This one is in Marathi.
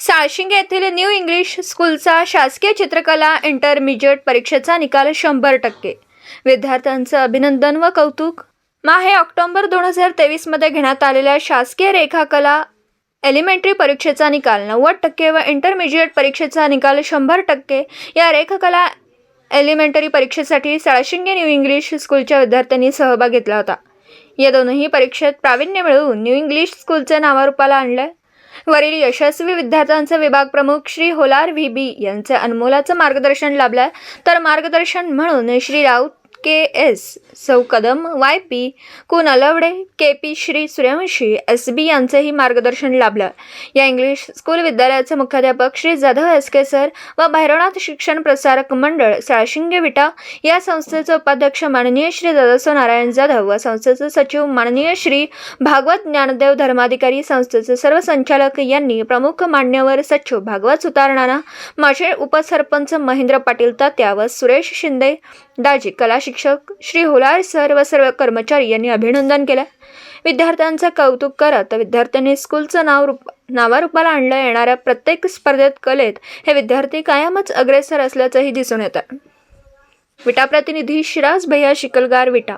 साळशिंगे येथील न्यू इंग्लिश स्कूलचा शासकीय चित्रकला इंटरमिजिएट परीक्षेचा निकाल 100%. विद्यार्थ्यांचं अभिनंदन व कौतुक. माहे ऑक्टोबर 2023 मध्ये घेण्यात आलेल्या शासकीय रेखाकला एलिमेंटरी परीक्षेचा निकाल 90% व इंटरमिजिएट परीक्षेचा निकाल 100%. या रेखाकला एलिमेंटरी परीक्षेसाठी साळशिंगे न्यू इंग्लिश स्कूलच्या विद्यार्थ्यांनी सहभाग घेतला होता. या दोन्ही परीक्षेत प्रावीण्य मिळवून न्यू इंग्लिश स्कूलचे नावारूपाला आणले. वरील यशस्वी विद्यार्थ्यांचे विभाग प्रमुख श्री होलार व्ही.बी. यांचे अनमोलाचं मार्गदर्शन लाभलं. तर मार्गदर्शन म्हणून श्री राऊत के.एस., सौ कदम वाय.पी., कु नलवडे, के.पी. श्री सूर्यवंशी एस.बी. यांचेही मार्गदर्शन लाभलं. या इंग्लिश स्कूल विद्यालयाचे मुख्याध्यापक श्री जाधव एस.के. सर व भैरवनाथ शिक्षण प्रसारक मंडळ साळशिंगे विटा, या संस्थेचे उपाध्यक्ष माननीय श्री दादासाहेब नारायण जाधव व संस्थेचे सचिव माननीय श्री भागवत ज्ञानदेव धर्माधिकारी, संस्थेचे सर्व संचालक यांनी प्रमुख मान्यवर सचिव भागवत सुतारणाना, माझे उपसरपंच महेंद्र पाटील तात्या व सुरेश शिंदे दाजी, कला शिक्षक श्री होलार सर व सर्व कर्मचारी यांनी अभिनंदन केले. विद्यार्थ्यांचे कौतुक करत विद्यार्थ्यांनी स्कूलचं नावारूपाला आणलं. येणाऱ्या प्रत्येक स्पर्धेत कलेत हे विद्यार्थी कायमच अग्रेसर असल्याचंही दिसून येतं. विटा प्रतिनिधी शिराज भैया शिकलगार, विटा.